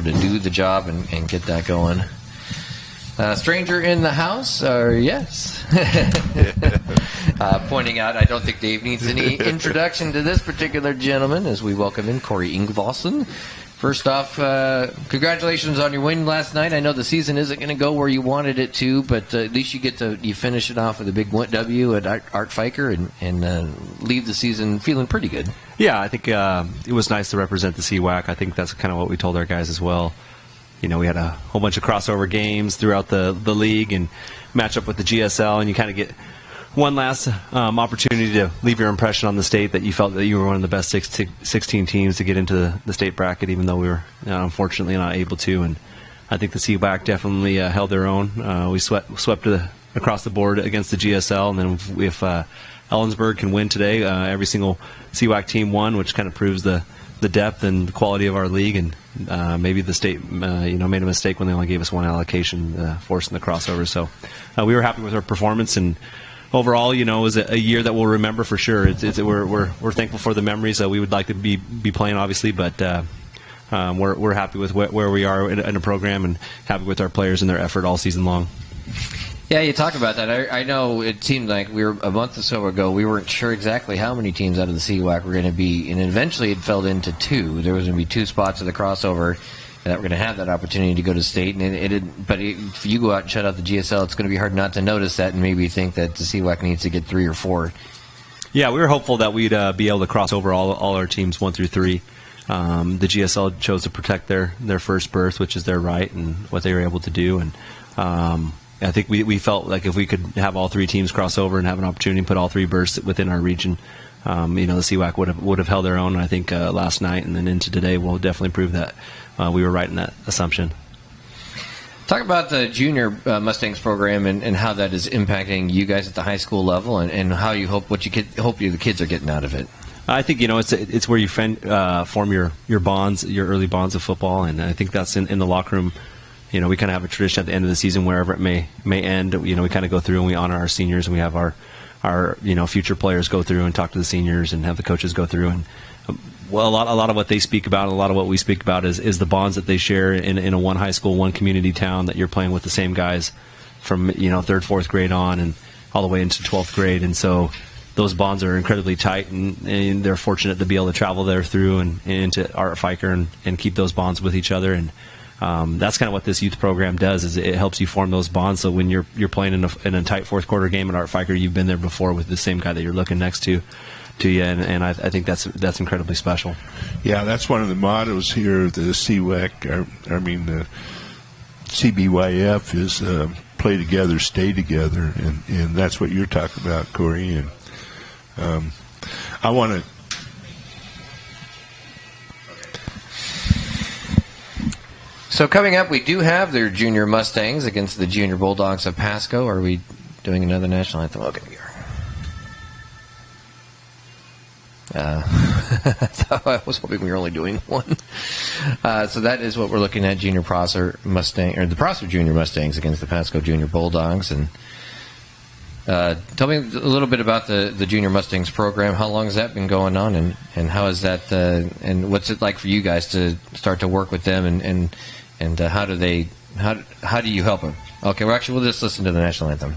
to do the job and get that going. Stranger in the house, yes. Pointing out, I don't think Dave needs any introduction to this particular gentleman as we welcome in Corey Ingvalson. First off, congratulations on your win last night. I know the season isn't going to go where you wanted it to, but at least you finish it off with a big W at Art Fiker and leave the season feeling pretty good. Yeah, I think it was nice to represent the SWX. I think that's kind of what we told our guys as well. You know, we had a whole bunch of crossover games throughout the league and match up with the GSL, and you kind of get one last opportunity to leave your impression on the state that you felt that you were one of the best 16 teams to get into the state bracket, even though we were unfortunately not able to. And I think the SWX definitely held their own. We swept across the board against the GSL, and then if Ellensburg can win today, every single SWX team won, which kind of proves the depth and the quality of our league. And maybe the state made a mistake when they only gave us one allocation, forcing the crossover. So we were happy with our performance, and overall, it was a year that we'll remember for sure. We're thankful for the memories. We would like to be playing, obviously, but we're happy with where we are in a program and happy with our players and their effort all season long. Yeah, you talk about that. I know it seemed like we were a month or so ago, we weren't sure exactly how many teams out of the SWX were going to be, and eventually it fell into two. There was going to be two spots of the crossover that were going to have that opportunity to go to state. And but if you go out and shut out the GSL, it's going to be hard not to notice that and maybe think that the SWX needs to get 3 or 4. Yeah, we were hopeful that we'd be able to cross over all our teams 1 through 3. The GSL chose to protect their first berth, which is their right, and what they were able to do. And I think we felt like if we could have all 3 teams cross over and have an opportunity to put all 3 berths within our region, the SWX would have held their own. I think last night and then into today will definitely prove that we were right in that assumption. Talk about the junior Mustangs program and how that is impacting you guys at the high school level, and how you hope the kids are getting out of it. I think it's where you form your bonds, your early bonds of football, and I think that's in the locker room. We kind of have a tradition at the end of the season, wherever it may end. We kind of go through and we honor our seniors, and we have our future players go through and talk to the seniors, and have the coaches go through. And a lot of what they speak about, a lot of what we speak about is the bonds that they share in a one high school, one community town, that you're playing with the same guys from 3rd, 4th grade on and all the way into 12th grade. And so those bonds are incredibly tight, and they're fortunate to be able to travel there through and into Art Fiker and keep those bonds with each other. And that's kind of what this youth program does, is it helps you form those bonds. So when you're playing in a tight 4th quarter game at Art Fiker, you've been there before with the same guy that you're looking next to you, and I think that's incredibly special. Yeah, that's one of the mottos here of the SWX. The CBYF is play together, stay together, and that's what you're talking about, Corey. And I want to. So coming up, we do have their junior Mustangs against the junior Bulldogs of Pasco. Are we doing another national anthem? Okay, we are. I was hoping we were only doing one. So that is what we're looking at: junior Prosser Mustang, or the Prosser Junior Mustangs against the Pasco Junior Bulldogs. And tell me a little bit about the Junior Mustangs program. How long has that been going on, and how is that? And what's it like for you guys to start to work with them? And how do you help them? Okay, we'll just listen to the national anthem.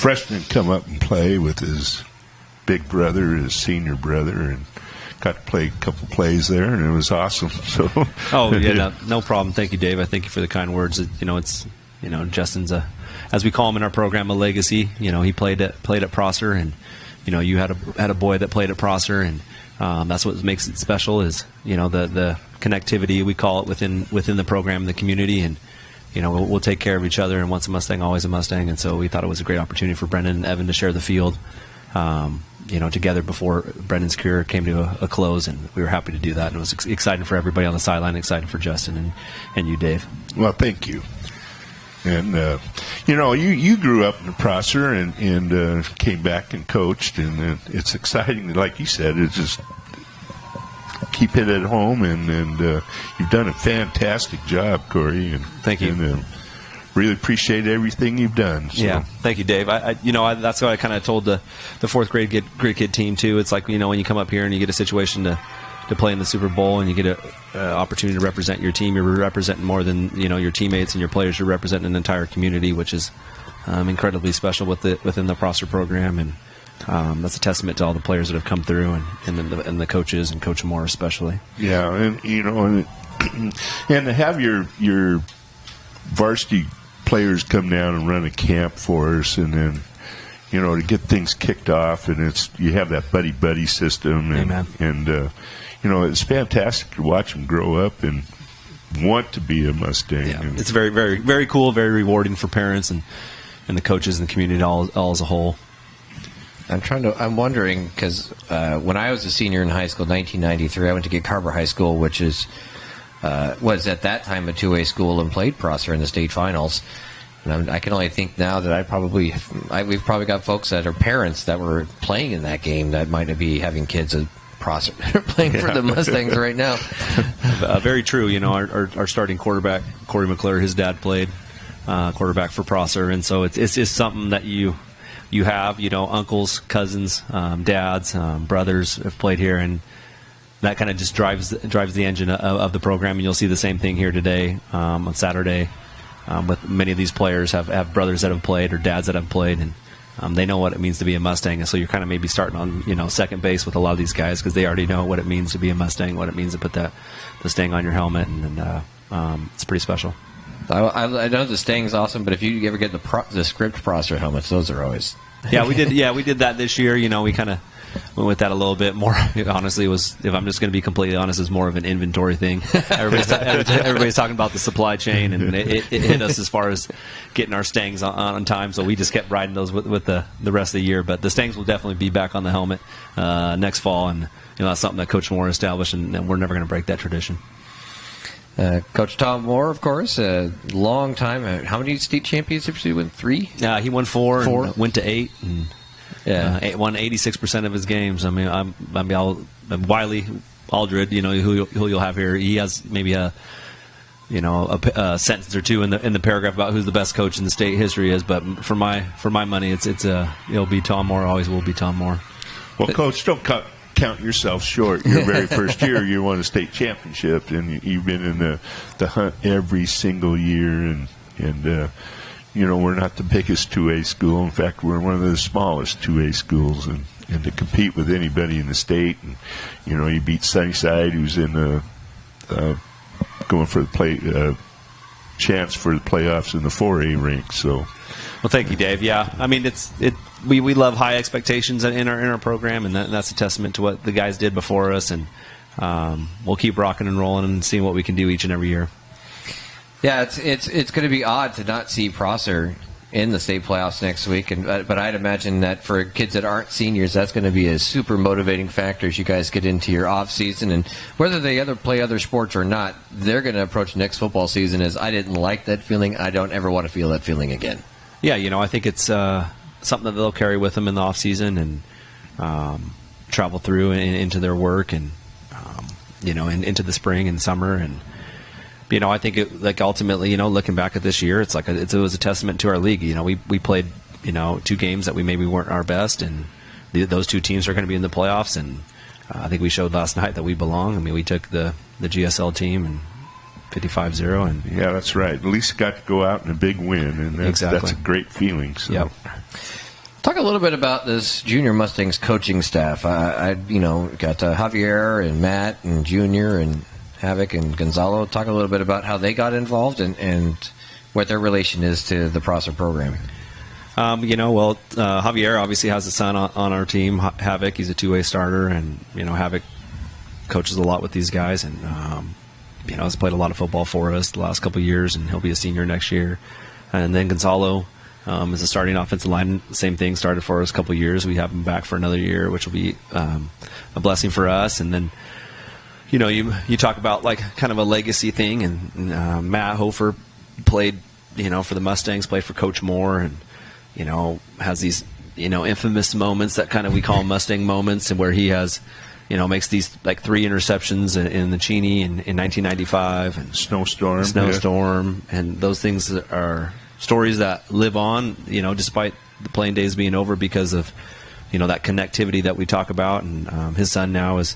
freshman come up and play with his big brother, his senior brother, and got to play a couple plays there, and it was awesome. So, no problem. Thank you, Dave. I thank you for the kind words. It's Justin's as we call him in our program, a legacy. He played at Prosser, and you had a boy that played at Prosser, and that's what makes it special. Is the connectivity, we call it, within the program, the community, and we'll take care of each other. And once a Mustang, always a Mustang. And so we thought it was a great opportunity for Brendan and Evan to share the field. Together before Brendan's career came to a close, and we were happy to do that. And it was exciting for everybody on the sideline, exciting for Justin and you, Dave. Well, thank you. And you grew up in Prosser and came back and coached, and it's exciting. Like you said, it's just keep it at home, and you've done a fantastic job, Corey. And thank you. And, really appreciate everything you've done. So. Yeah, thank you, Dave. That's what I kind of told the fourth grade kid team too. It's like when you come up here and you get a situation to play in the Super Bowl, and you get an opportunity to represent your team. You're representing more than your teammates and your players. You're representing an entire community, which is incredibly special within the Prosser program, and that's a testament to all the players that have come through, and the coaches, and Coach Moore especially. Yeah, and to have your varsity players come down and run a camp for us, and then to get things kicked off, and you have that buddy system, and Amen. And it's fantastic to watch them grow up and want to be a Mustang. Yeah, it's very, very, very cool, very rewarding for parents and the coaches and the community all as a whole. I'm wondering, because when I was a senior in high school, 1993, I went to Gig Harbor High School, which was at that time a two-way school, and played Prosser in the state finals. And I can only think now that we've probably got folks that are parents that were playing in that game that might be having kids at Prosser playing for the Mustangs right now. Very true. Our starting quarterback, Corey McClure, his dad played quarterback for Prosser, and so it's just something that you have, uncles, cousins, dads, brothers have played here, and that kind of just drives the engine of the program. And you'll see the same thing here today on Saturday. With many of these players have brothers that have played or dads that have played, and they know what it means to be a Mustang. And so you're kind of maybe starting on second base with a lot of these guys, because they already know what it means to be a Mustang, what it means to put the Stang on your helmet, and it's pretty special. I know the Stang's awesome, but if you ever get the script Prosser helmets, those are always. We did that this year. We kind of went with that a little bit more. Honestly, if I'm just going to be completely honest, it's more of an inventory thing. Everybody's talking about the supply chain, and it hit us as far as getting our Stangs on time, so we just kept riding those with the rest of the year. But the Stangs will definitely be back on the helmet next fall, and that's something that Coach Moore established, and we're never going to break that tradition. Coach Tom Moore, of course, a long time. How many state championships did he win? 3? He won 4. And went to 8. And won 86% of his games. Wiley Aldred, who you'll have here. He has maybe a sentence or two in the paragraph about who's the best coach in the state history is. But for my money, it'll be Tom Moore. Always will be Tom Moore. Well, Coach, don't count yourself short. Your very first year, you won a state championship, and you've been in the hunt every single year, and we're not the biggest 2A school. In fact, we're one of the smallest 2A schools, and to compete with anybody in the state, and you beat Sunnyside, who's in going for the chance for the playoffs in the 4A rank. So, well, thank you, Dave. Yeah, I mean we love high expectations in our program, and that's a testament to what the guys did before us, and we'll keep rocking and rolling and seeing what we can do each and every year. Yeah, it's going to be odd to not see Prosser in the state playoffs next week, but I'd imagine that for kids that aren't seniors, that's going to be a super motivating factor as you guys get into your off season, and whether they play other sports or not, they're going to approach next football season as, I didn't like that feeling, I don't ever want to feel that feeling again. Yeah, I think it's something that they'll carry with them in the off season and travel through and into their work, and and into the spring and summer. And I think ultimately, looking back at this year, it's like it was a testament to our league. We played 2 games that we maybe weren't our best, and those 2 teams are going to be in the playoffs. And I think we showed last night that we belong. I mean, we took the GSL team and 55-0, and yeah, that's right. At least got to go out in a big win, and that's a great feeling. So. Yep. Talk a little bit about this Junior Mustangs coaching staff. I got Javier and Matt and Junior and Havoc and Gonzalo. Talk a little bit about how they got involved and what their relation is to the Prosser program. Javier obviously has a son on our team, Havoc. He's a two-way starter, and Havoc coaches a lot with these guys, and has played a lot of football for us the last couple of years, and he'll be a senior next year. And then Gonzalo is a starting offensive line. Same thing, started for us a couple of years. We have him back for another year, which will be a blessing for us. And then you talk about like kind of a legacy thing, and Matt Hofer played for the Mustangs, played for Coach Moore, and has these infamous moments that kind of we call Mustang moments, and where he has makes these like 3 interceptions in the Cheney in 1995 and snowstorm, and those things are stories that live on despite the playing days being over, because of that connectivity that we talk about. And his son now is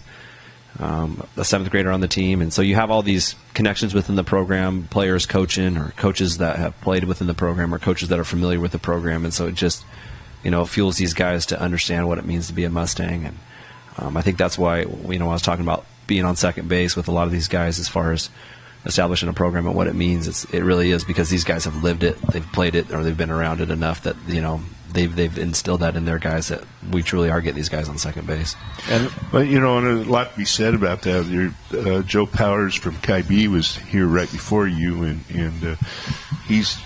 a 7th grader on the team, and so you have all these connections within the program, players coaching, or coaches that have played within the program, or coaches that are familiar with the program, and so it just fuels these guys to understand what it means to be a Mustang. And I think that's why I was talking about being on second base with a lot of these guys as far as establishing a program and what it means. It really is because these guys have lived it, they've played it, or they've been around it enough that they've instilled that in their guys, that we truly are getting these guys on second base. But and a lot to be said about that. Joe Powers from Kybee was here right before you, and he's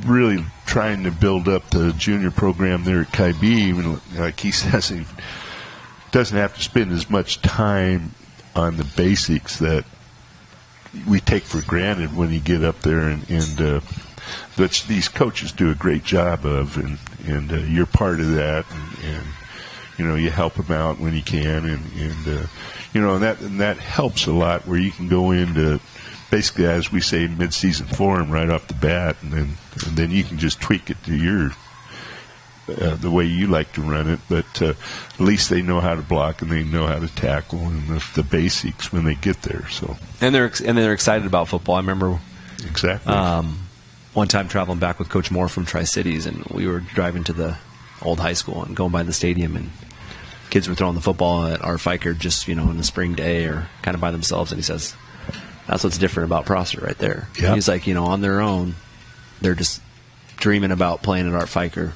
really trying to build up the junior program there at Kybee. Even like he says, he doesn't have to spend as much time on the basics that we take for granted when you get up there, and that these coaches do a great job of, and you're part of that, and you help them out when you can, and that helps a lot, where you can go into basically, as we say, mid-season form right off the bat, and then you can just tweak it to your the way you like to run it. But at least they know how to block, and they know how to tackle, and the basics when they get there. So and they're excited about football. I remember exactly one time traveling back with Coach Moore from Tri-Cities, and we were driving to the old high school and going by the stadium, and kids were throwing the football at our Fiker just in the spring day or kind of by themselves, and he says, that's what's different about Prosser right there. Yep. He's like, on their own, they're just dreaming about playing at Art Fiker,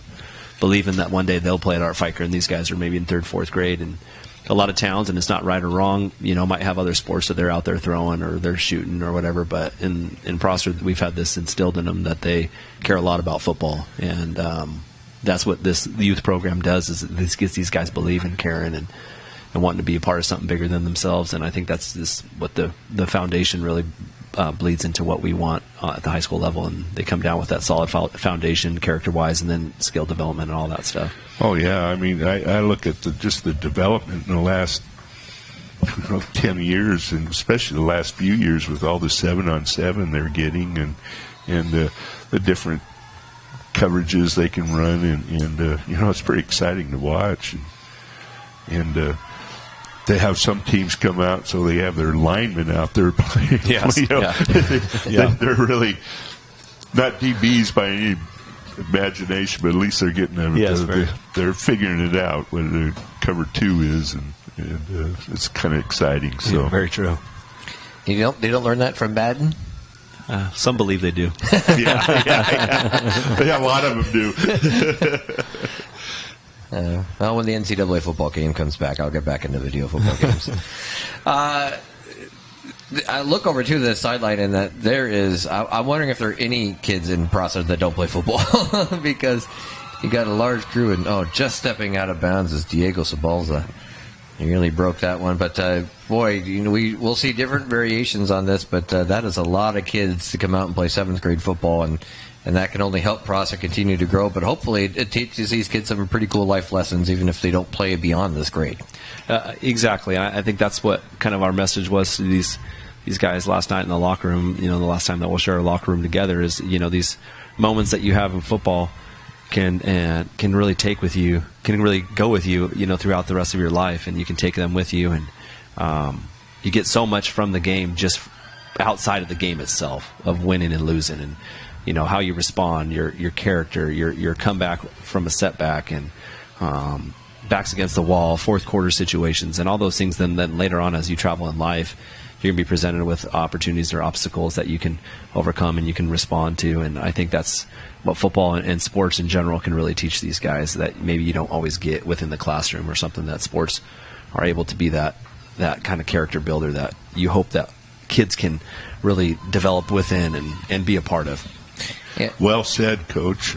believing that one day they'll play at Art Fiker, and these guys are maybe in 3rd, 4th grade. And a lot of towns, and it's not right or wrong, might have other sports that they're out there throwing or they're shooting or whatever, but in Prosser, we've had this instilled in them that they care a lot about football. And that's what this youth program does, is this gets these guys believing, caring, and wanting to be a part of something bigger than themselves. And I think that's what the foundation really bleeds into what we want at the high school level, and they come down with that solid foundation character-wise, and then skill development and all that stuff. Oh, yeah. I mean, I look at just the development in the last 10 years, and especially the last few years with all the 7-on-7 they're getting, and the different coverages they can run, and it's pretty exciting to watch. And they have some teams come out, so they have their linemen out there playing. Yes. They're really not DBs by any imagination, but at least they're getting they're figuring it out what the cover 2 is, and it's kind of exciting. So yeah, very true. They don't learn that from Madden? Some believe they do. yeah, a lot of them do. Well, when the NCAA football game comes back, I'll get back into video football games. I look over to the sideline, and that there is. I'm wondering if there are any kids in Prosser that don't play football, because you got a large crew, and just stepping out of bounds is Diego Sabalza. He really broke that one, but boy, we'll see different variations on this, but that is a lot of kids to come out and play 7th grade football, and that can only help Prosser continue to grow. But hopefully it teaches these kids some pretty cool life lessons, even if they don't play beyond this grade. Exactly. I think that's what kind of our message was to these guys last night in the locker room. The last time that we'll share a locker room together is, these moments that you have in football can really take with you, can really go with you, throughout the rest of your life, and you can take them with you, and you get so much from the game just outside of the game itself, of winning and losing. And how you respond, your character, your comeback from a setback, and backs against the wall, fourth quarter situations, and all those things. Then later on, as you travel in life, you're going to be presented with opportunities or obstacles that you can overcome and you can respond to. And I think that's what football and sports in general can really teach these guys, that maybe you don't always get within the classroom, or something that sports are able to be that kind of character builder that you hope that kids can really develop within and be a part of. Yeah. Well said, Coach.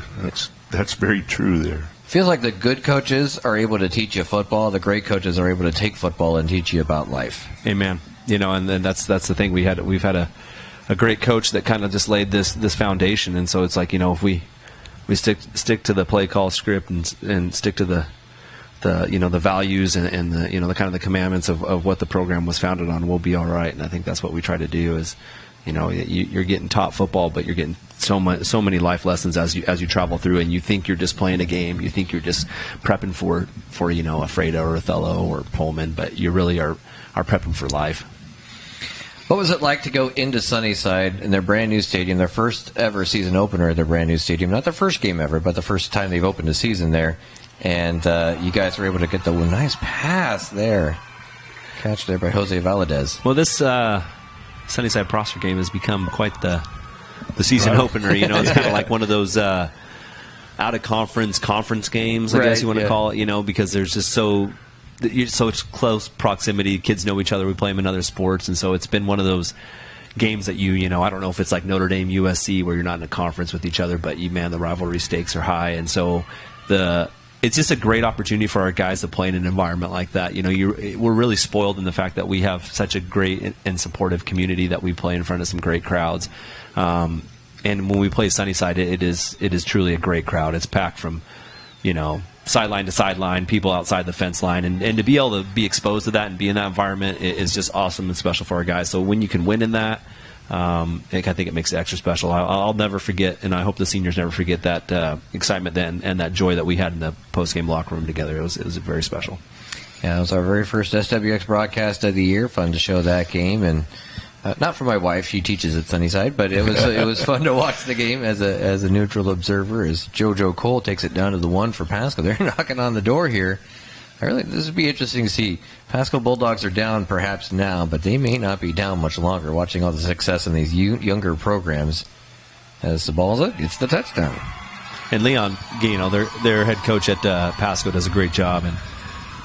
That's very true there. Feels like the good coaches are able to teach you football. The great coaches are able to take football and teach you about life. Amen. And then that's the thing. We've had a great coach that kind of just laid this foundation, and so it's like, if we stick to the play call script and stick to the values and the kind of the commandments of what the program was founded on, we'll be all right. And I think that's what we try to do is, you're getting taught football, but you're getting so many life lessons as you travel through, and you think you're just playing a game, you think you're just prepping for a Freda or Othello or Pullman, but you really are prepping for life. What was it like to go into Sunnyside in their brand new stadium, their first ever season opener at their brand new stadium? Not their first game ever, but the first time they've opened a season there. And you guys were able to get the nice pass there. Catch there by Jose Valadez. Well, this Sunnyside Prosser game has become quite the season opener. It's kind of like one of those out-of-conference games, I guess you want to call it, because there's just so close proximity. Kids know each other. We play them in other sports. And so it's been one of those games that I don't know if it's like Notre Dame, USC, where you're not in a conference with each other, but the rivalry stakes are high. And so it's just a great opportunity for our guys to play in an environment like that. We're really spoiled in the fact that we have such a great and supportive community that we play in front of some great crowds. And when we play Sunnyside, it is truly a great crowd. It's packed from, sideline to sideline, people outside the fence line, and to be able to be exposed to that and be in that environment is just awesome and special for our guys. So when you can win in that, I think it makes it extra special. I'll never forget, and I hope the seniors never forget that excitement then and that joy that we had in the post-game locker room together. It was very special. Yeah, it was our very first SWX broadcast of the year. Fun to show that game, and not for my wife; she teaches at Sunnyside, but it was fun to watch the game as a neutral observer. As JoJo Cole takes it down to the 1 for Pasco. They're knocking on the door here. This would be interesting to see. Pasco Bulldogs are down perhaps now, but they may not be down much longer. Watching all the success in these younger programs, as the ball's up, it's the touchdown. And Leon, their head coach at Pasco does a great job and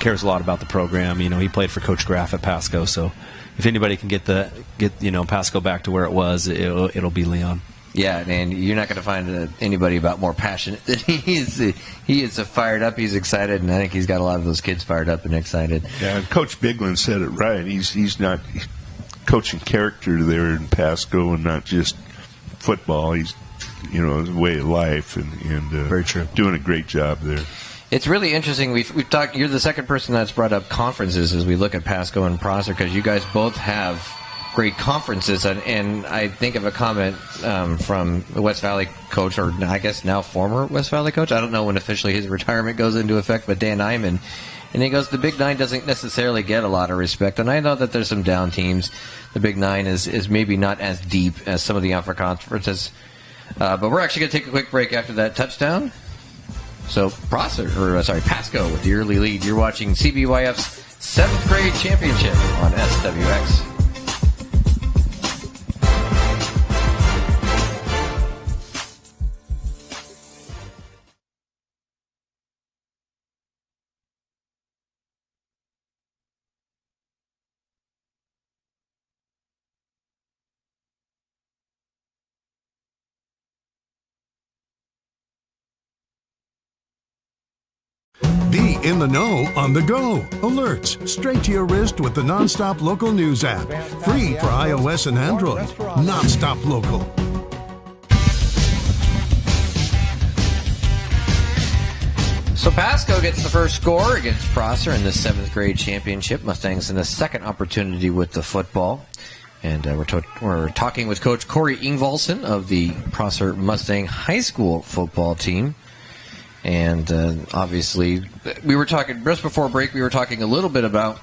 cares a lot about the program. He played for Coach Graff at Pasco, so if anybody can get Pasco back to where it was, it'll be Leon. Yeah, and you're not going to find anybody about more passionate than he is. He is fired up. He's excited, and I think he's got a lot of those kids fired up and excited. Yeah, and Coach Biglin said it right. He's not coaching character there in Pasco and not just football. He's his way of life and very true. Doing a great job there. It's really interesting. We've talked. You're the second person that's brought up conferences as we look at Pasco and Prosser, because you guys both have great conferences, and I think of a comment from the West Valley coach, or I guess now former West Valley coach. I don't know when officially his retirement goes into effect, but Dan Iman, and he goes, the Big Nine doesn't necessarily get a lot of respect, and I know that there's some down teams. The Big Nine is maybe not as deep as some of the upper conferences, but we're actually going to take a quick break after that touchdown. So Pasco with the early lead. You're watching CBYF's 7th grade championship on SWX. Be in the know on the go. Alerts straight to your wrist with the Nonstop Local News app. Free for iOS and Android. Nonstop Local. So Pasco gets the first score against Prosser in the 7th grade championship. Mustangs in the second opportunity with the football. And we're talking with Coach Corey Ingvalson of the Prosser Mustang High School football team. And obviously, we were talking just before break. We were talking a little bit about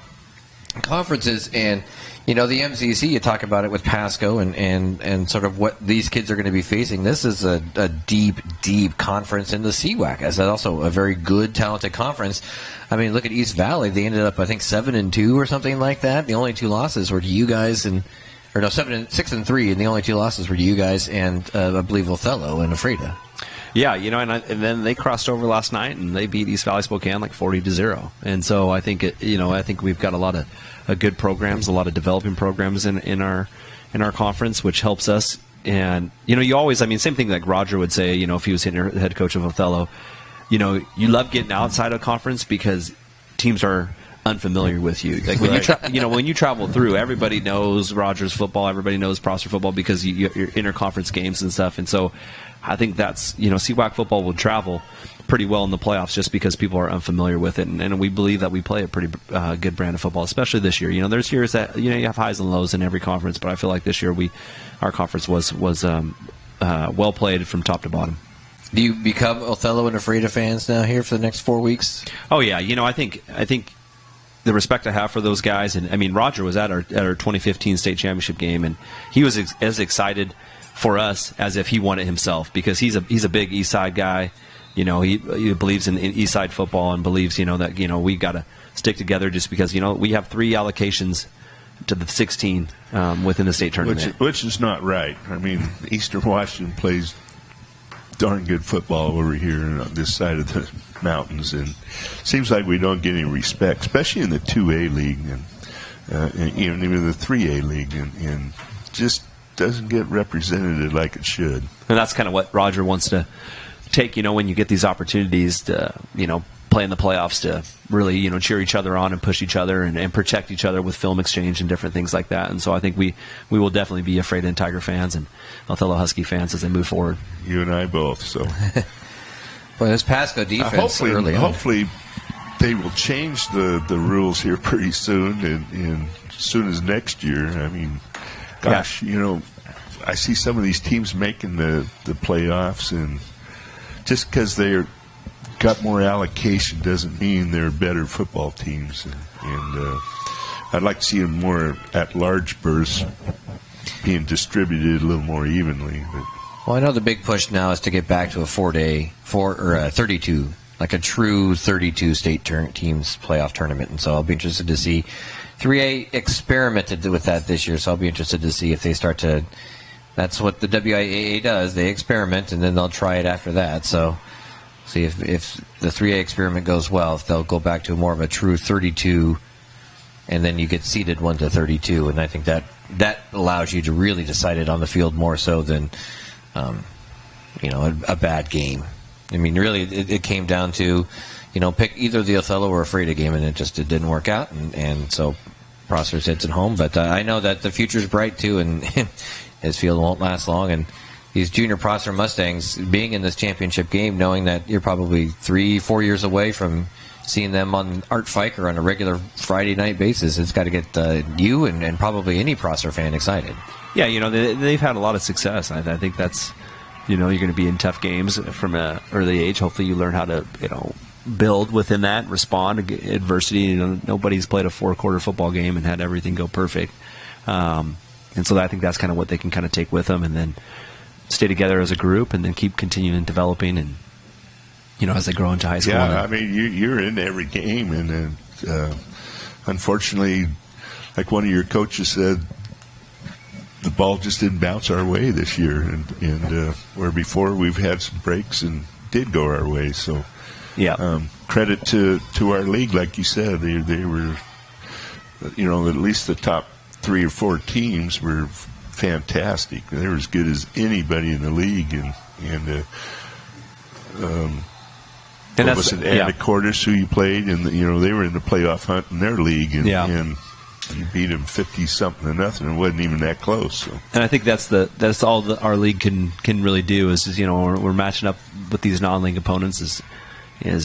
conferences. And the MCC, you talk about it with Pasco and sort of what these kids are going to be facing. This is a deep conference in the SWX. It's also a very good, talented conference. I mean, look at East Valley. They ended up, I think, 7-2 or something like that. The only 2 losses were to you guys 6-3, and the only 2 losses were to you guys and I believe Othello and Ephrata. Yeah, and then they crossed over last night and they beat East Valley Spokane like 40-0. And so I think I think we've got a lot of good programs, a lot of developing programs in our conference, which helps us. And you always, same thing like Roger would say, if he was head coach of Othello, you love getting outside of conference because teams are unfamiliar with you. Like when when you travel through, everybody knows Rogers football, everybody knows Prosser football because you're interconference games and stuff. And so I think that's SWX football will travel pretty well in the playoffs just because people are unfamiliar with it, and we believe that we play a pretty good brand of football, especially this year. There's years that you have highs and lows in every conference, but I feel like this year our conference was well played from top to bottom. Do you become Othello and Ephrata fans now here for the next 4 weeks? Oh yeah, I think the respect I have for those guys, and Roger was at our 2015 state championship game, and he was as excited for us as if he won it himself because he's a big East Side guy. He believes in East Side football and believes that we got to stick together just because we have 3 allocations to the 16 within the state tournament, which is not right. Eastern Washington plays darn good football over here on this side of the mountains, and seems like we don't get any respect, especially in the 2A league and even the 3A league, and just doesn't get represented like it should. And that's kind of what Roger wants to take, when you get these opportunities to, play in the playoffs, to really, cheer each other on and push each other and protect each other with film exchange and different things like that. And so I think we will definitely be Ephrata and Tiger fans and Othello Husky fans as they move forward. You and I both, so. Well, this Pasco defense hopefully they will change the rules here pretty soon, and as soon as next year. Gosh, I see some of these teams making the playoffs, and just because they're got more allocation doesn't mean they're better football teams. And I'd like to see them more at-large berths being distributed a little more evenly. Well, I know the big push now is to get back to a 32, like a true 32 state teams playoff tournament. And so I'll be interested to see. 3A experimented with that this year, so I'll be interested to see if they start to. That's what the WIAA does. They experiment, and then they'll try it after that. So see if the 3A experiment goes well, if they'll go back to more of a true 32, and then you get seeded 1-32. And I think that allows you to really decide it on the field more so than a bad game. Really, it came down to pick either the Othello or Ephrata game, and it didn't work out, and so Prosser sits at home. But I know that the future's bright too, and his field won't last long. And these junior Prosser Mustangs being in this championship game, knowing that you're probably 3-4 years away from seeing them on Art Fiker on a regular Friday night basis, it's got to get you and probably any Prosser fan excited. Yeah, they've had a lot of success. I think that's you're going to be in tough games from an early age. Hopefully, you learn how to build within that, respond to adversity. Nobody's played a 4-quarter football game and had everything go perfect, and so I think that's kind of what they can kind of take with them, and then stay together as a group, and then keep continuing developing, and as they grow into high school. Yeah, you're in every game, and then unfortunately, like one of your coaches said, the ball just didn't bounce our way this year, and where before we've had some breaks and did go our way. So. Yeah. Credit to our league, like you said, they were, at least the top 3 or 4 teams were fantastic. They were as good as anybody in the league, and was it Anacortes who you played, and they were in the playoff hunt in their league, and you beat them 50-something-0, and it wasn't even that close. So. And I think that's all that our league can really do is we're matching up with these non-league opponents is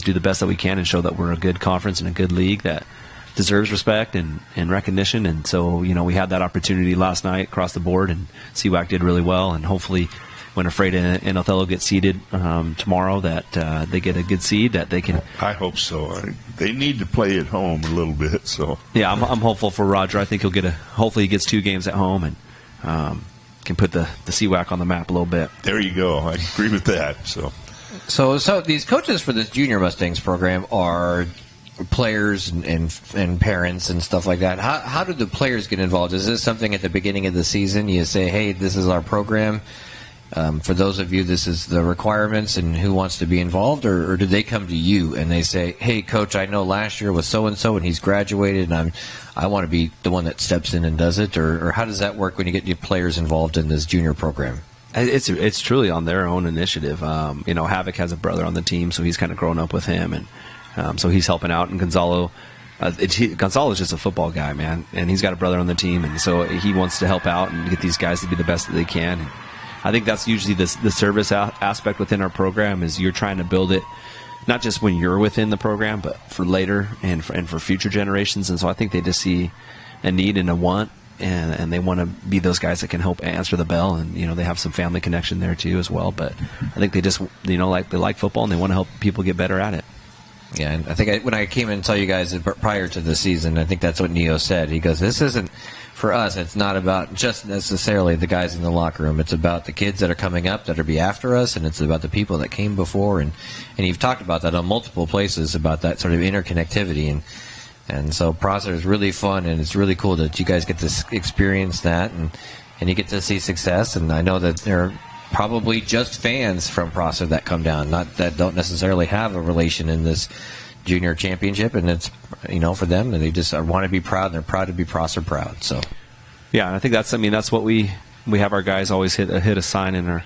do the best that we can and show that we're a good conference and a good league that deserves respect and recognition. And so, we had that opportunity last night across the board, and SWX did really well. And hopefully, when Ephrata and Othello get seeded tomorrow, that they get a good seed that they can. I hope so. They need to play at home a little bit. So yeah, I'm hopeful for Roger. I think he'll hopefully he gets 2 games at home and can put the SWX on the map a little bit. There you go. I agree with that. So these coaches for this Junior Mustangs program are players and parents and stuff like that. How do the players get involved? Is this something at the beginning of the season you say, hey, this is our program? For those of you, this is the requirements and who wants to be involved? Or do they come to you and they say, hey, Coach, I know last year was so-and-so and he's graduated and I want to be the one that steps in and does it? Or how does that work when you get your players involved in this junior program? It's truly on their own initiative. Havoc has a brother on the team, so he's kind of grown up with him, and so he's helping out. And Gonzalo's just a football guy, man, and he's got a brother on the team, and so he wants to help out and get these guys to be the best that they can. And I think that's usually the service aspect within our program is you're trying to build it not just when you're within the program, but for later and for future generations. And so I think they just see a need and a want. And they want to be those guys that can help answer the bell, and they have some family connection there too as well. But I think they just they like football and they want to help people get better at it. Yeah, and I think when I came in and tell you guys prior to the season, I think that's what Neo said. He goes, "This isn't for us. It's not about just necessarily the guys in the locker room. It's about the kids that are coming up that are be after us, and it's about the people that came before." And you've talked about that on multiple places about that sort of interconnectivity And so Prosser is really fun, and it's really cool that you guys get to experience that, and you get to see success. And I know that there are probably just fans from Prosser that come down, not that don't necessarily have a relation in this junior championship. And it's for them, and they just want to be proud, and they're proud to be Prosser proud. So yeah, and I think that's what we have our guys always hit a sign in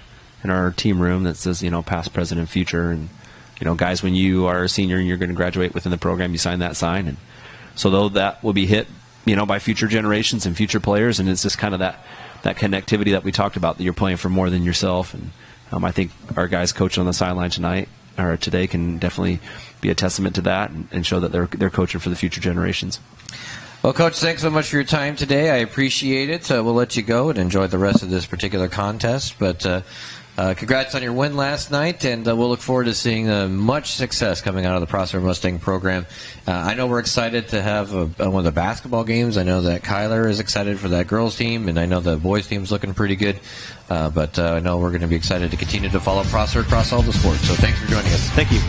our team room that says past, present, and future. And guys, when you are a senior and you're going to graduate within the program, you sign that sign. And so though that will be hit, by future generations and future players, and it's just kind of that connectivity that we talked about, that you're playing for more than yourself. And I think our guys coaching on the sideline today can definitely be a testament to that and show that they're coaching for the future generations. Well, Coach, thanks so much for your time today. I appreciate it. We'll let you go and enjoy the rest of this particular contest. But congrats on your win last night, and we'll look forward to seeing much success coming out of the Prosser Mustang program. I know we're excited to have one of the basketball games. I know that Kyler is excited for that girls team, and I know the boys team's looking pretty good. But I know we're going to be excited to continue to follow Prosser across all the sports. So thanks for joining us. Thank you.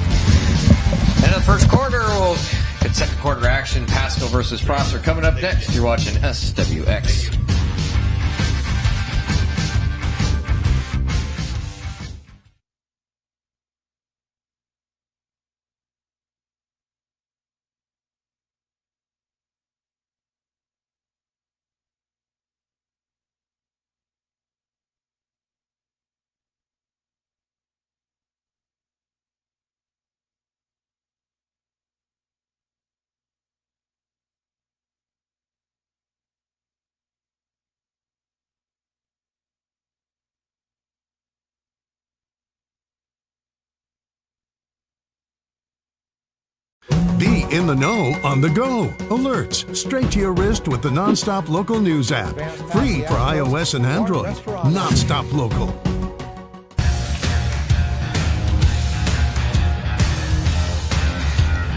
And in the first quarter, we'll get second quarter action, Pasco versus Prosser. Coming up next, you're watching SWX. Be in the know on the go. Alerts straight to your wrist with the Nonstop Local News app. Free for iOS and Android. Nonstop Local.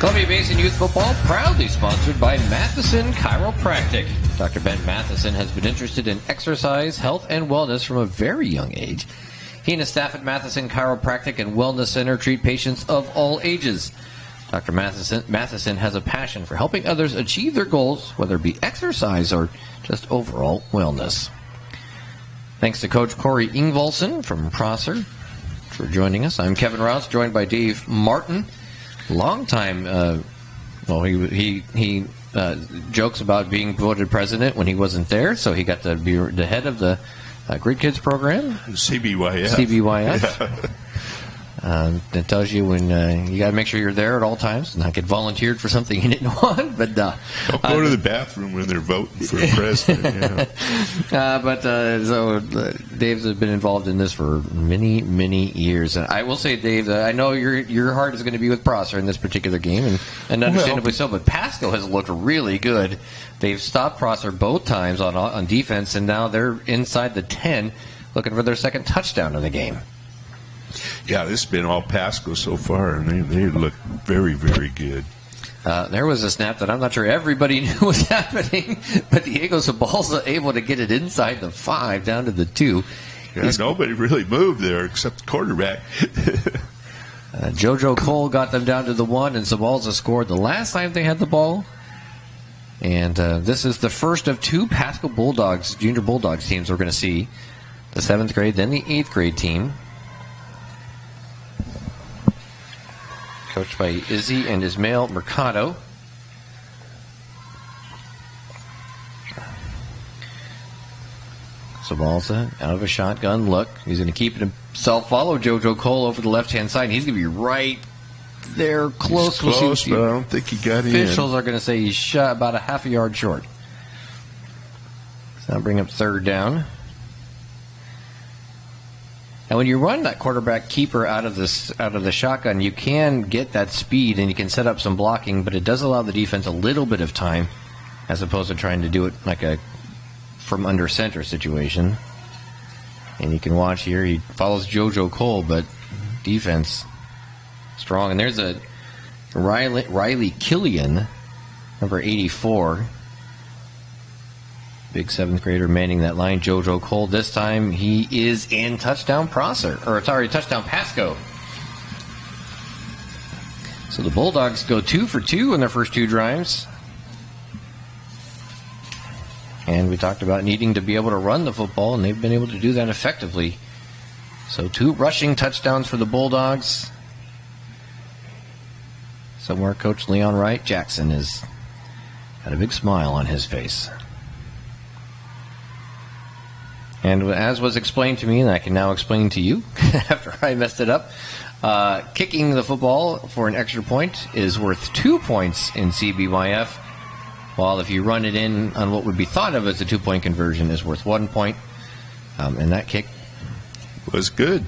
Columbia Basin Youth Football proudly sponsored by Matheson Chiropractic. Dr. Ben Matheson has been interested in exercise, health, and wellness from a very young age. He and his staff at Matheson Chiropractic and Wellness Center treat patients of all ages. Dr. Matheson has a passion for helping others achieve their goals, whether it be exercise or just overall wellness. Thanks to Coach Corey Ingvalson from Prosser for joining us. I'm Kevin Rouse, joined by Dave Martin. Longtime, he jokes about being voted president when he wasn't there, so he got to be the head of the Great Kids program. CBYF. Yeah. It tells you when you got to make sure you're there at all times and not get volunteered for something you didn't want. But don't go to the bathroom when they're voting for president. So Dave's been involved in this for many, many years. And I will say, Dave, I know your heart is going to be with Prosser in this particular game, and understandably so. But Pasco has looked really good. They've stopped Prosser both times on defense, and now they're inside the 10. looking for their second touchdown of the game. Yeah, this has been all Pasco so far, and they look very, very good. There was a snap that I'm not sure everybody knew was happening, but Diego Zabalza able to get it inside the 5 down to the 2. Yeah, nobody really moved there except the quarterback. JoJo Cole got them down to the 1, and Zabalza scored the last time they had the ball. And this is the first of 2 Pasco Bulldogs, Junior Bulldogs teams we're going to see. The 7th grade, then the 8th grade team. Coached by Izzy and Ismail Mercado. Zabalza out of a shotgun look. He's going to keep it himself. Follow JoJo Cole over the left-hand side. He's going to be right there, close. He's close, but I don't think he got in. Officials are going to say he's shot about a half a yard short. So that'll bring up 3rd down. And when you run that quarterback keeper out of the shotgun, you can get that speed and you can set up some blocking, but it does allow the defense a little bit of time as opposed to trying to do it like a from under center situation. And you can watch here, he follows JoJo Cole, but defense strong. And there's a Riley Killian, number 84. Big 7th grader manning that line. JoJo Cole, this time he is in touchdown Pasco. So the Bulldogs go 2 for 2 in their first 2 drives. And we talked about needing to be able to run the football, and they've been able to do that effectively. So 2 rushing touchdowns for the Bulldogs. Somewhere Coach Leon Wright Jackson has had a big smile on his face. And as was explained to me, and I can now explain to you after I messed it up, kicking the football for an extra point is worth 2 points in CBYF, while if you run it in on what would be thought of as a 2-point conversion is worth 1 point. And that kick was good.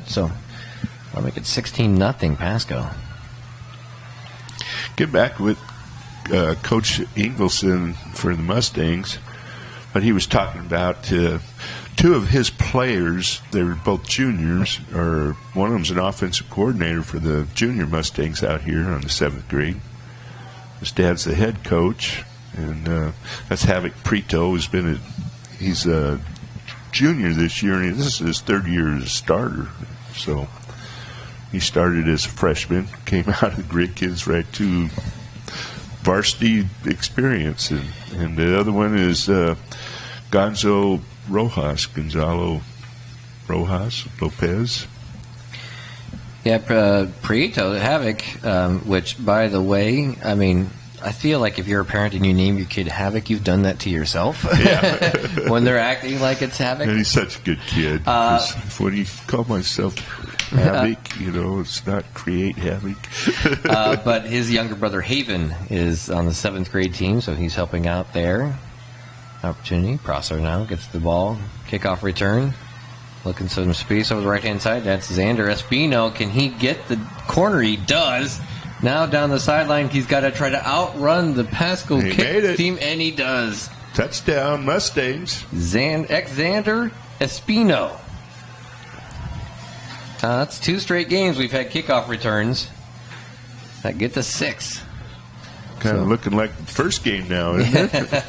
So I'll make it 16-0 Pasco. Get back with Coach Ingleson for the Mustangs. But he was talking about 2 of his players. They were both juniors, or one of them's an offensive coordinator for the junior Mustangs out here on the 7th grade. His dad's the head coach, and that's Havoc Preto. He's a junior this year, and this is his 3rd year as a starter. So he started as a freshman, came out of the Grid Kids right to varsity experience, and the other one is Gonzalo Rojas Lopez. Yeah, Prieto Havoc, which, by the way, I mean, I feel like if you're a parent and you name your kid Havoc, you've done that to yourself. Yeah. When they're acting like it's Havoc. And he's such a good kid. When you call myself Havoc, it's not create havoc. But his younger brother Haven is on the 7th grade team, so he's helping out there. Opportunity. Prosser now gets the ball. Kickoff return. Looking for some space over the right-hand side. That's Xander Espino. Can he get the corner? He does. Now down the sideline, he's got to try to outrun the Pasco kick team, and he does. Touchdown, Mustangs. Xander Espino. That's 2 straight games we've had kickoff returns that get to 6. Kind of looking like the first game now, isn't it?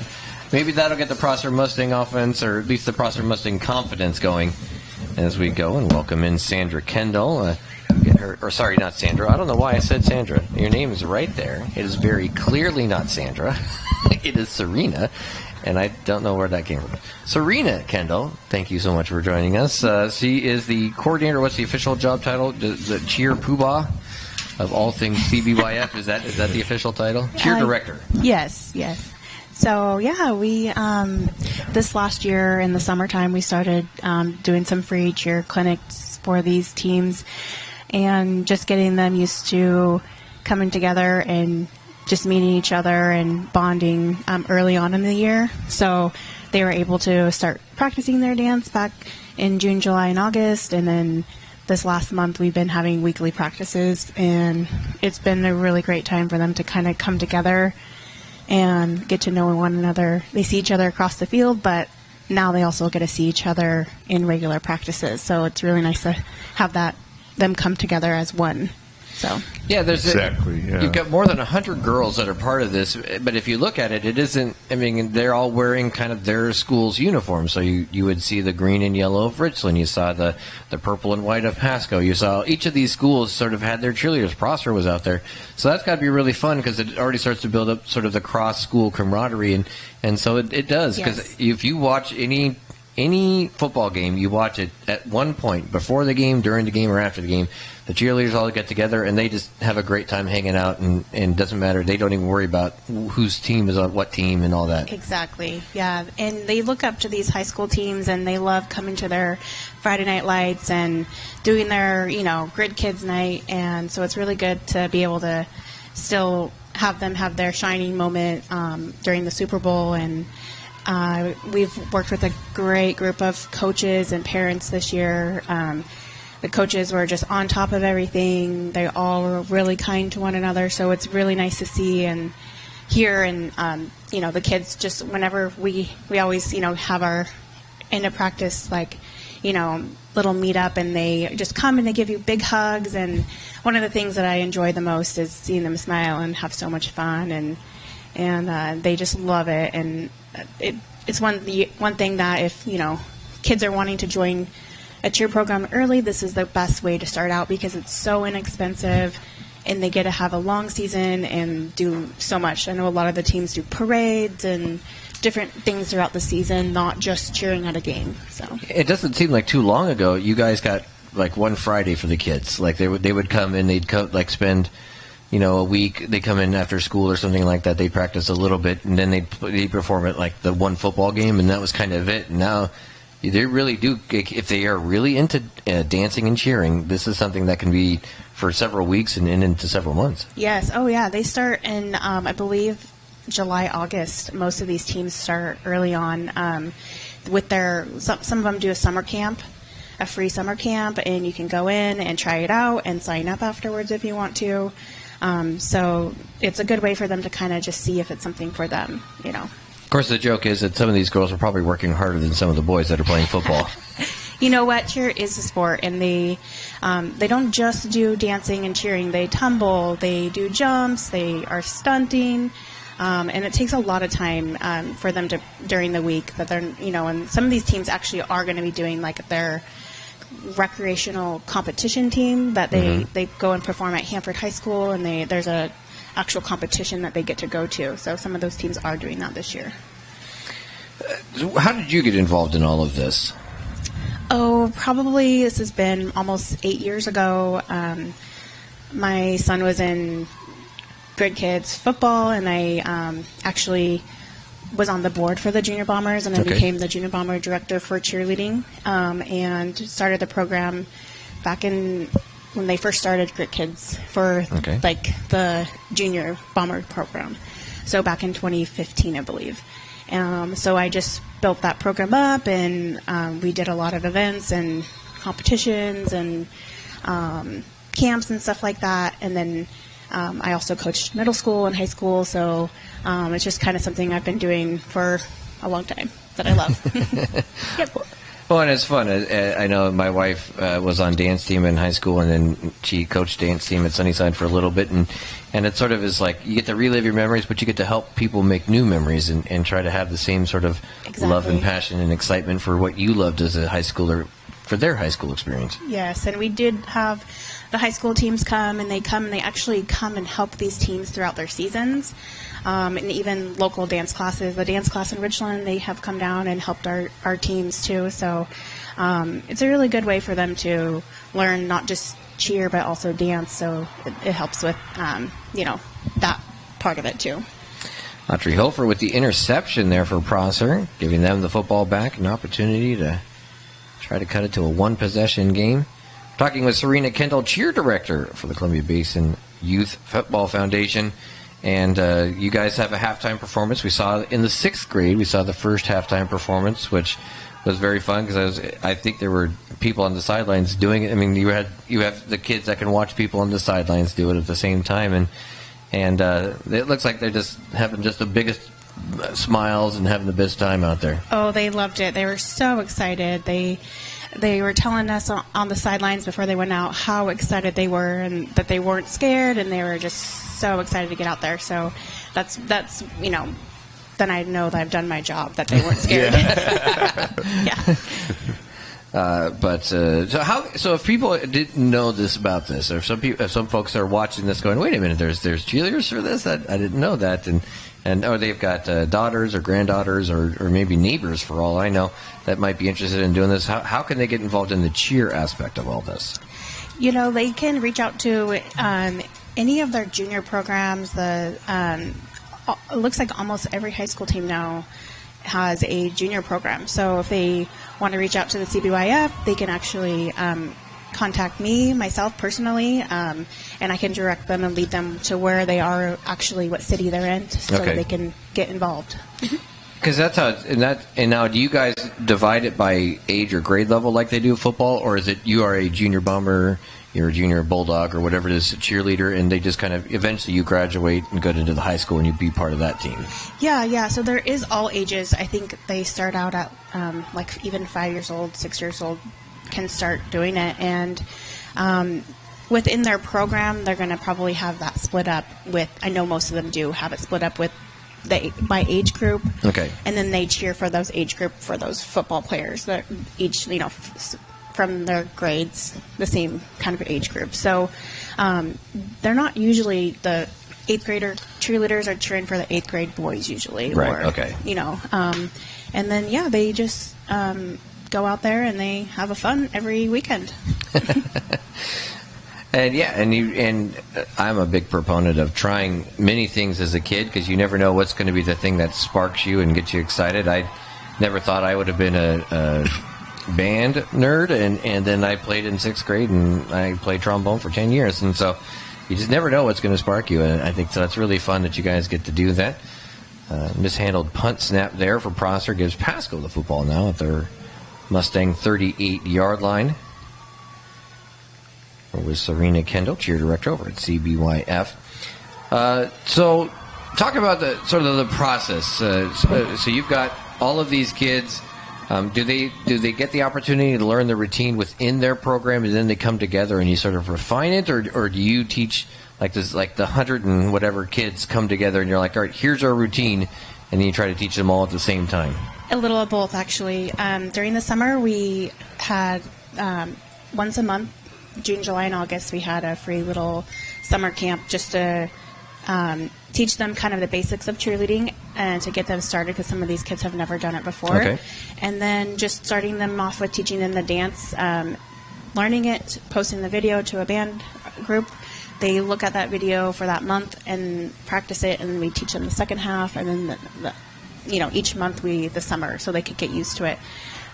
Maybe that'll get the Prosser Mustang offense, or at least the Prosser Mustang confidence going as we go and welcome in Sandra Kendall. Sorry, not Sandra. I don't know why I said Sandra. Your name is right there. It is very clearly not Sandra. It is Serena, and I don't know where that came from. Serena Kendall, thank you so much for joining us. She is the coordinator. What's the official job title? The cheer poobah of all things CBYF. Is that the official title? Cheer director. Yes. So, yeah, we this last year in the summertime, we started doing some free cheer clinics for these teams and just getting them used to coming together and just meeting each other and bonding early on in the year. So they were able to start practicing their dance back in June, July, and August. And then this last month, we've been having weekly practices. And it's been a really great time for them to kind of come together and get to know one another. They see each other across the field, but now they also get to see each other in regular practices. So it's really nice to have them come together as one. So yeah, there's exactly. Yeah. You've got more than 100 girls that are part of this, but if you look at it, it isn't. I mean, they're all wearing kind of their school's uniform. So you would see the green and yellow of Richland. You saw the purple and white of Pasco. You saw each of these schools sort of had their cheerleaders. Prosser was out there, so that's got to be really fun because it already starts to build up sort of the cross school camaraderie, and so it does because if you watch any football game, you watch it at one point, before the game, during the game, or after the game. The cheerleaders all get together, and they just have a great time hanging out, and it doesn't matter. They don't even worry about whose team is on what team and all that. Exactly, yeah. And they look up to these high school teams, and they love coming to their Friday night lights and doing their, Grid Kids night. And so it's really good to be able to still have them have their shining moment during the Super Bowl. And we've worked with a great group of coaches and parents this year. The coaches were just on top of everything. They all were really kind to one another, so it's really nice to see and hear. And the kids just whenever we always have our end of practice little meetup, and they just come and they give you big hugs. And one of the things that I enjoy the most is seeing them smile and have so much fun, and they just love it. And it's one thing that if kids are wanting to join a cheer program early, this is the best way to start out because it's so inexpensive and they get to have a long season and do so much. I know a lot of the teams do parades and different things throughout the season, not just cheering at a game. So it doesn't seem like too long ago you guys got like one Friday for the kids. Like they would come and they'd spend a week. They come in after school or something like that. They practice a little bit and then they perform at like the one football game, and that was kind of it. And now they really do. If they are really into dancing and cheering, this is something that can be for several weeks and into several months. Yes. Oh, yeah. They start in, I believe, July, August. Most of these teams start early on with some of them do a summer camp, a free summer camp, and you can go in and try it out and sign up afterwards if you want to. So it's a good way for them to kind of just see if it's something for them, Of course, the joke is that some of these girls are probably working harder than some of the boys that are playing football. You know what? Cheer is a sport, and they don't just do dancing and cheering. They tumble, they do jumps, they are stunting, and it takes a lot of time for them to during the week. That they're and some of these teams actually are going to be doing like their recreational competition team that they go and perform at Hanford High School, and there's a actual competition that they get to go to. So some of those teams are doing that this year. How did you get involved in all of this? Oh, probably this has been almost 8 years ago. My son was in Grid Kids football, and I actually was on the board for the Junior Bombers, and I became the Junior Bomber director for cheerleading, and started the program back in when they first started Grid Kids for the Junior Bomber program. So back in 2015, I believe. So I just built that program up, and we did a lot of events and competitions and camps and stuff like that. And then I also coached middle school and high school, so it's just kind of something I've been doing for a long time that I love. Yep. Well, and it's fun. I know my wife was on dance team in high school, and then she coached dance team at Sunnyside for a little bit, and it sort of is like you get to relive your memories, but you get to help people make new memories and try to have the same sort of love and passion and excitement for what you loved as a high schooler for their high school experience. Yes, and we did have the high school teams come, and they actually come and help these teams throughout their seasons. And even local dance classes. The dance class in Richland, they have come down and helped our teams too. So it's a really good way for them to learn not just cheer but also dance. So it helps with that part of it too. Audrey Hofer with the interception there for Prosser, giving them the football back, an opportunity to try to cut it to a one-possession game. Talking with Serena Kendall, cheer director for the Columbia Basin Youth Football Foundation. And you guys have a halftime performance. We saw in the 6th grade, we saw the first halftime performance, which was very fun because I think there were people on the sidelines doing it. I mean, you have the kids that can watch people on the sidelines do it at the same time, and it looks like they're just having just the biggest smiles and having the best time out there. Oh, they loved it. They were so excited. They were telling us on the sidelines before they went out how excited they were and that they weren't scared, and they were just so excited to get out there. So that's then I know that I've done my job, that they weren't scared. Yeah. So if people didn't know this about this, or if some folks are watching this going, wait a minute, there's cheerleaders for this? I didn't know that, or they've got daughters or granddaughters or maybe neighbors, for all I know, that might be interested in doing this. How can they get involved in the cheer aspect of all this? They can reach out to any of their junior programs. It looks like almost every high school team now has a junior program. So if they want to reach out to the CBYF, they can actually contact myself personally, and I can direct them and lead them to where they are, actually what city they're in, so that they can get involved. Because that's how. And now, do you guys divide it by age or grade level like they do football, or is it you are a junior bomber, you're a junior bulldog, or whatever it is, a cheerleader, and they just kind of eventually you graduate and go into the high school and you be part of that team? Yeah. So there is all ages. I think they start out at like even 5 years old, 6 years old can start doing it, and within their program, they're going to probably have that split up with. I know most of them do have it split up with by age group. Okay. And then they cheer for those age group for those football players that each from their grades, the same kind of age group. So they're not usually the 8th grader cheerleaders are cheering for the 8th grade boys usually. Right. Okay. And then they just go out there and they have a fun every weekend. And I'm a big proponent of trying many things as a kid, because you never know what's going to be the thing that sparks you and gets you excited. I never thought I would have been a band nerd, and then I played in 6th grade, and I played trombone for 10 years, and so you just never know what's going to spark you, and I think that's really fun that you guys get to do that. Mishandled punt snap there for Prosser gives Pasco the football now at their Mustang 38-yard line. With Serena Kendall, cheer director over at CBYF. So, talk about the sort of the process. So you've got all of these kids. Do they get the opportunity to learn the routine within their program, and then they come together and you sort of refine it, or do you teach like this, like the 100 and whatever kids come together and you're like, all right, here's our routine, and then you try to teach them all at the same time? A little of both, actually. During the summer, we had once a month. June, July, and August, we had a free little summer camp just to teach them kind of the basics of cheerleading and to get them started, because some of these kids have never done it before. Okay. And then just starting them off with teaching them the dance, learning it, posting the video to a band group. They look at that video for that month and practice it, and we teach them the second half, and then each month the summer, so they could get used to it.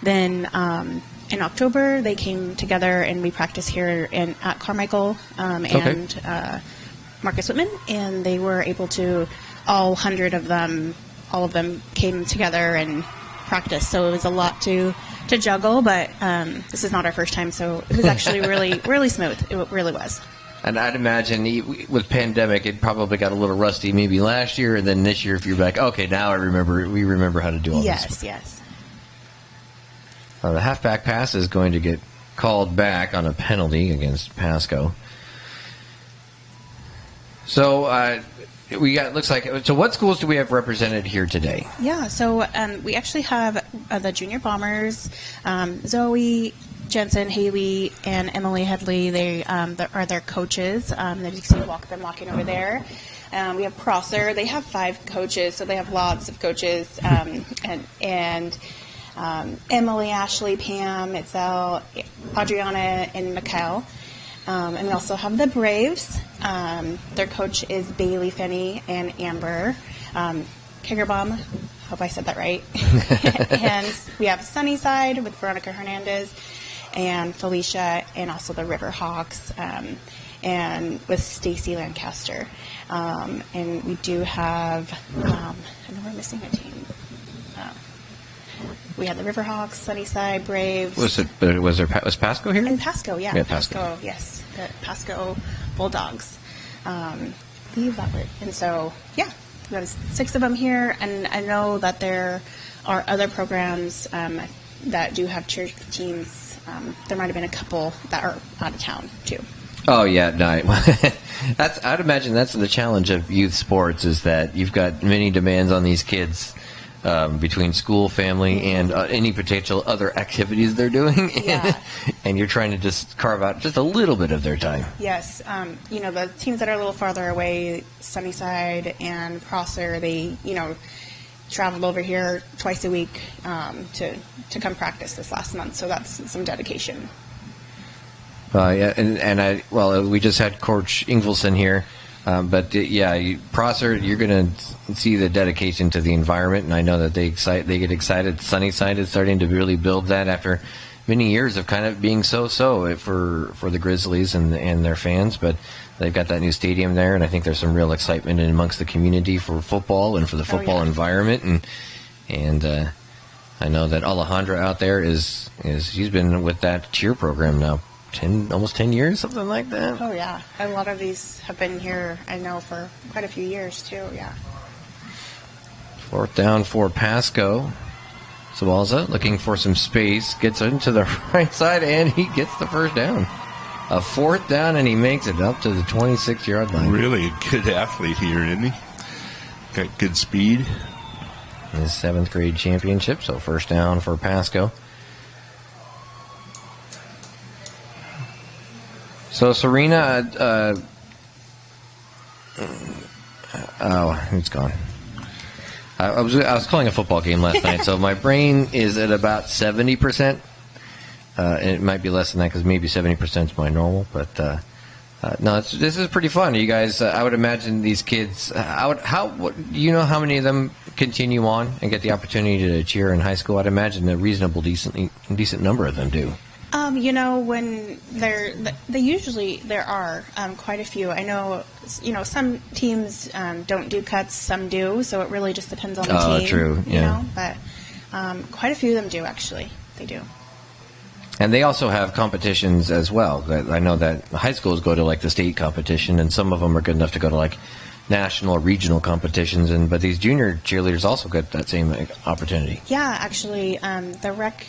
Then in October, they came together and we practiced here at Carmichael and Marcus Whitman, and they were able to, all of them came together and practiced. So it was a lot to juggle, but this is not our first time, so it was actually really, really smooth. It really was. And I'd imagine with pandemic, it probably got a little rusty maybe last year, and then this year, if you're back, okay, now we remember how to do all this. Yes. The halfback pass is going to get called back on a penalty against Pasco. So we got, looks like, so what schools do we have represented here today? Yeah, so we actually have the Junior Bombers, Zoe, Jensen, Haley, and Emily Headley. They are their coaches. As you can see, them walking over there. We have Prosser. They have 5 coaches, so they have lots of coaches. And Emily, Ashley, Pam, Itzel, Adriana, and Mikhail. And we also have the Braves. Their coach is Bailey Finney and Amber Kigerbaum. Hope I said that right. And we have Sunnyside with Veronica Hernandez and Felicia, and also the Riverhawks, and with Stacy Lancaster. And we do have, I know we're missing a team. We had the Riverhawks, Sunnyside, Braves. Was Pasco here? And Pasco, yeah. Yeah, Pasco. Yes. The Pasco Bulldogs. And so, yeah, we have 6 of them here, and I know that there are other programs that do have cheer teams. There might have been a couple that are out of town too. Oh yeah, no. I'd imagine that's the challenge of youth sports, is that you've got many demands on these kids between school, family, and any potential other activities they're doing. Yeah. And you're trying to just carve out just a little bit of their time. Yes, the teams that are a little farther away, Sunnyside and Prosser, they traveled over here twice a week to come practice this last month. So that's some dedication. We just had Coach Ingvelson here, Prosser, you're going to see the dedication to the environment, and I know that they get excited. Sunnyside is starting to really build that after many years of kind of being so-so for the Grizzlies and their fans, but they've got that new stadium there, and I think there's some real excitement amongst the community for football and for the football environment, and I know that Alejandra out there she's been with that cheer program now. Almost 10 years, something like that. Oh, yeah. A lot of these have been here, I know, for quite a few years, too, yeah. 4th down for Pasco. Zabalza looking for some space, gets into the right side, and he gets the first down. A 4th down, and he makes it up to the 26-yard line. Really a good athlete here, isn't he? Got good speed. His 7th grade championship, so 1st down for Pasco. So Serena, it's gone. I was calling a football game last night, so my brain is at about 70%. It might be less than that because maybe 70% is my normal, but this is pretty fun. You guys, I would imagine these kids. Do you know how many of them continue on and get the opportunity to cheer in high school? I'd imagine a reasonable, decent number of them do. When there are quite a few. I know, some teams don't do cuts, some do, so it really just depends on the team. Oh, true, yeah. But quite a few of them do, actually. They do. And they also have competitions as well. I know that high schools go to, like, the state competition, and some of them are good enough to go to, like, national or regional competitions, but these junior cheerleaders also get that same opportunity. Yeah, actually, the rec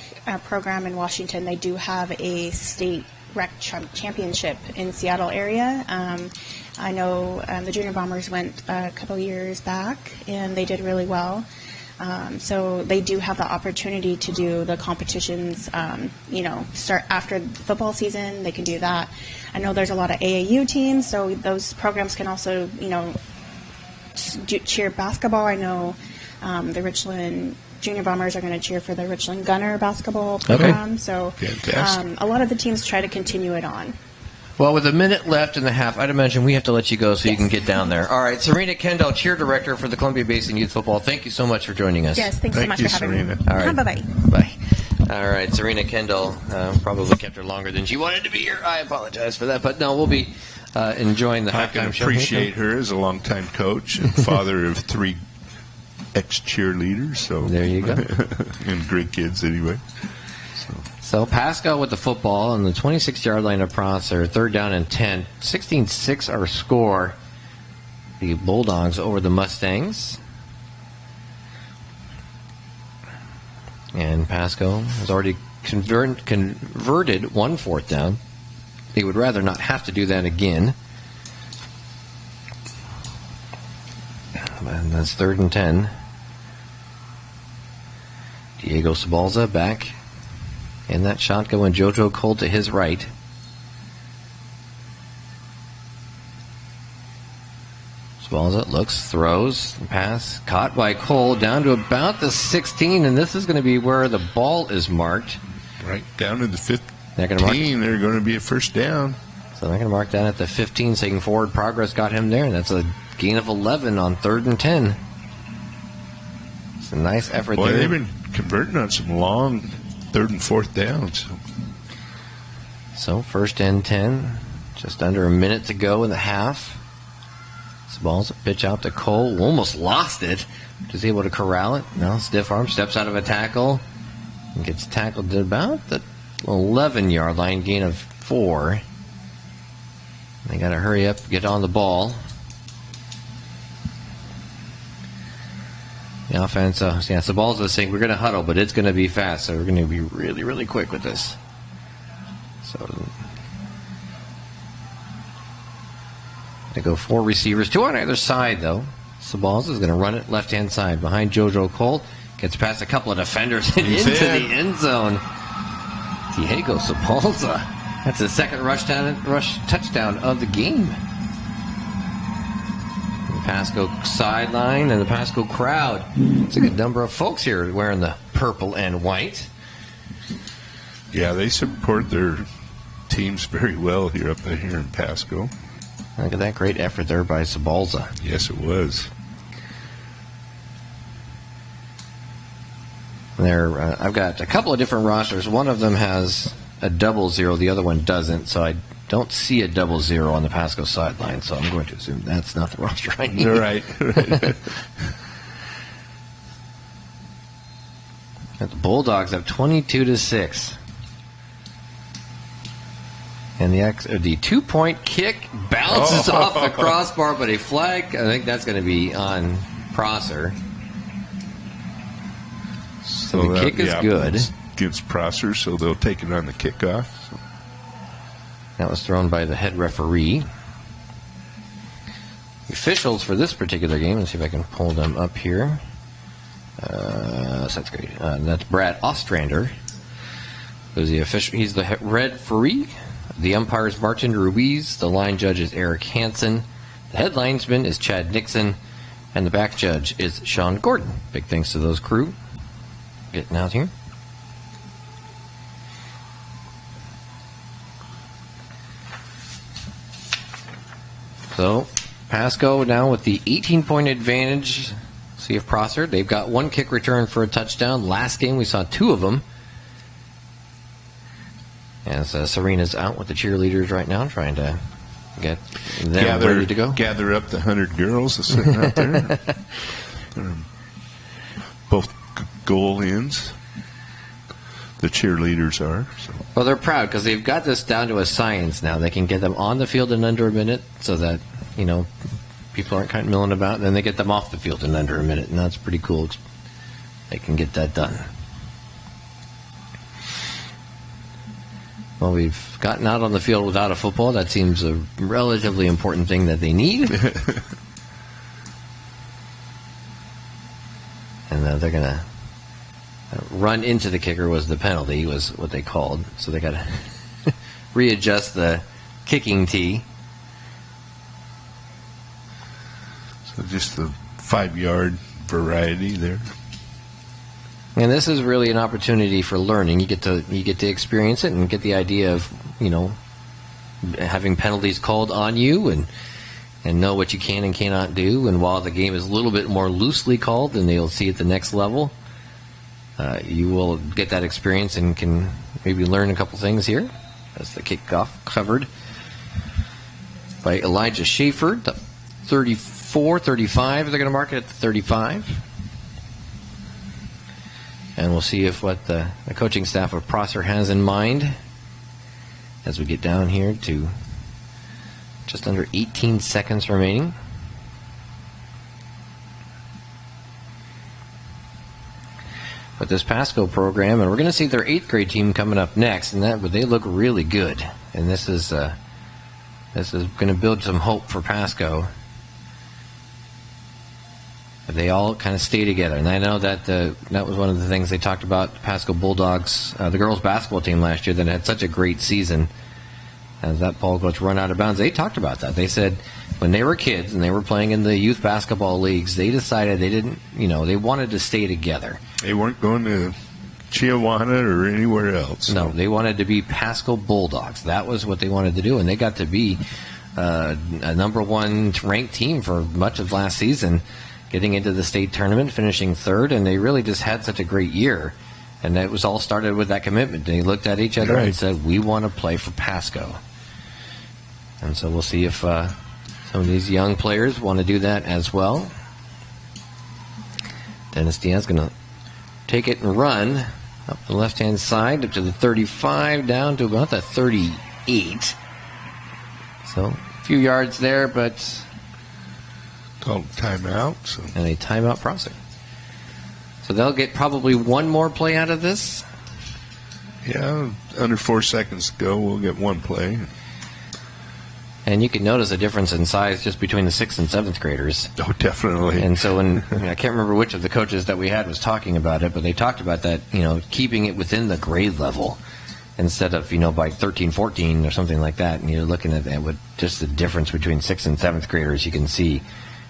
program in Washington, they do have a state rec championship in Seattle area. I know the Junior Bombers went a couple years back, and they did really well. So they do have the opportunity to do the competitions, start after the football season. They can do that. I know there's a lot of AAU teams, so those programs can also, cheer basketball. I know the Richland Junior Bombers are going to cheer for the Richland Gunner basketball program. Okay. So a lot of the teams try to continue it on. Well, with a minute left in the half, I'd imagine we have to let you go so you can get down there. All right, Serena Kendall, cheer director for the Columbia Basin Youth Football. Thank you so much for joining us. Yes, thanks so much for having me. All right. Bye-bye. Bye. All right, Serena Kendall probably kept her longer than she wanted to be here. I apologize for that, but no, we'll be enjoying the I halftime can show. appreciate her as a longtime coach and father of 3 ex-cheerleaders. So there you go. And great kids anyway. So Pasco with the football on the 26-yard line of Prosser, 3rd down and 10. 16-6 our score. The Bulldogs over the Mustangs. And Pasco has already converted 1 4th down. They would rather not have to do that again. And that's 3rd and 10. Diego Sabalza back in that shotgun with JoJo Cole to his right. Sabalza looks, throws, pass, caught by Cole down to about the 16, and this is going to be where the ball is marked. Right down to the 15. They're going to be a 1st down. So they're going to mark down at the 15, saying forward progress got him there, and that's a gain of 11 on 3rd and 10. It's a nice effort there. They've been converting on some long 3rd and 4th downs. So 1st and 10, just under a minute to go in the half. This ball's a pitch out to Cole. Almost lost it. Just able to corral it. Now stiff arm, steps out of a tackle. And gets tackled at about the 11-yard line, gain of 4. They got to hurry up, get on the ball. The offense, Sabalza is saying we're going to huddle, but it's going to be fast, so we're going to be really, really quick with this. So they go 4 receivers, 2 on either side, though. Sabalza is going to run it left-hand side behind JoJo Cole. Gets past a couple of defenders and into the end zone. Diego Sabalza. That's his second rush touchdown of the game. The Pasco sideline and the Pasco crowd. It's a good number of folks here wearing the purple and white. Yeah, they support their teams very well here in Pasco. Look at that great effort there by Sabalza. Yes, it was. I've got a couple of different rosters. One of them has a 00, the other one doesn't, so I don't see a 00 on the Pasco sideline, so I'm going to assume that's not the roster I need. Right. The Bulldogs have 22-6. And the 2-point kick bounces off the crossbar, but a flag, I think that's going to be on Prosser. So the kick is good. Against Prosser, so they'll take it on the kickoff. So. That was thrown by the head referee. The officials for this particular game, let's see if I can pull them up here. So that's great. That's Brad Ostrander. Who's the official? He's the red referee. The umpire is Martin Ruiz. The line judge is Eric Hansen. The head linesman is Chad Nixon. And the back judge is Sean Gordon. Big thanks to those crew getting out here. So, Pasco now with the 18-point advantage. See if Prosser. They've got 1 kick return for a touchdown. Last game we saw 2 of them. As Serena's out with the cheerleaders right now, trying to get them ready to go. Gather up the 100 girls that's sitting out there. Both goal ends. The cheerleaders are. So. Well, they're proud because they've got this down to a science now. They can get them on the field in under a minute so that, people aren't kind of milling about. And then they get them off the field in under a minute, and that's pretty cool. They can get that done. Well, we've gotten out on the field without a football. That seems a relatively important thing that they need. And they're going to run into the kicker was the penalty, was what they called. So they got to readjust the kicking tee. So just the 5-yard variety there. And this is really an opportunity for learning. You get to experience it and get the idea of, having penalties called on you and know what you can and cannot do. And while the game is a little bit more loosely called than they'll see at the next level, you will get that experience and can maybe learn a couple things here. That's the kickoff covered by Elijah Schaefer, the 34, 35. They're going to mark it at the 35. And we'll see if what the coaching staff of Prosser has in mind as we get down here to just under 18 seconds remaining. But this Pasco program, and we're going to see their 8th grade team coming up next, and they look really good. And this is going to build some hope for Pasco. They all kind of stay together, and I know that that was one of the things they talked about. The Pasco Bulldogs, the girls' basketball team last year, that had such a great season. As that ball goes run out of bounds, they talked about that. They said when they were kids and they were playing in the youth basketball leagues, they decided they didn't, they wanted to stay together. They weren't going to Chiawana or anywhere else. No, they wanted to be Pasco Bulldogs. That was what they wanted to do, and they got to be a number 1 ranked team for much of last season, getting into the state tournament, finishing 3rd, and they really just had such a great year. And it was all started with that commitment. They looked at each other and said, we want to play for Pasco. And so we'll see if some of these young players want to do that as well. Dennis Diaz going to take it and run up the left-hand side up to the 35, down to about the 38. So a few yards there, but... Called timeout. So. And a timeout process. So they'll get probably one more play out of this. Yeah, under 4 seconds to go, we'll get one play. And you can notice a difference in size just between the 6th and 7th graders. Oh, definitely. And so when I can't remember which of the coaches that we had was talking about it, but they talked about that, keeping it within the grade level instead of, by 13, 14 or something like that. And you're looking at that with just the difference between 6th and 7th graders you can see,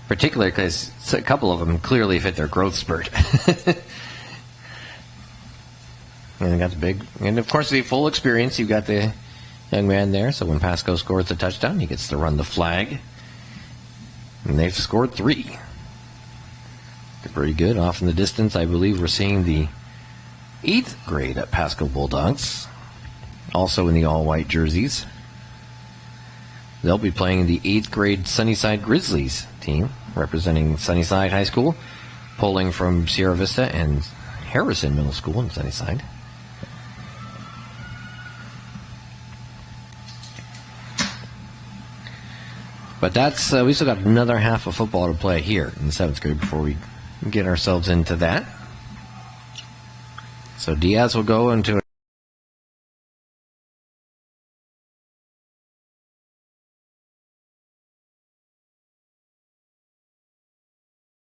particularly because a couple of them clearly fit their growth spurt. And they got the big, and of course the full experience. You've got the young man there, so when Pasco scores the touchdown, he gets to run the flag. And they've scored 3. Pretty good. Off in the distance, I believe we're seeing the 8th grade at Pasco Bulldogs, also in the all-white jerseys. They'll be playing the 8th grade Sunnyside Grizzlies team, representing Sunnyside High School, pulling from Sierra Vista and Harrison Middle School in Sunnyside. But that's we still got another half of football to play here in the 7th grade before we get ourselves into that. So Diaz will go into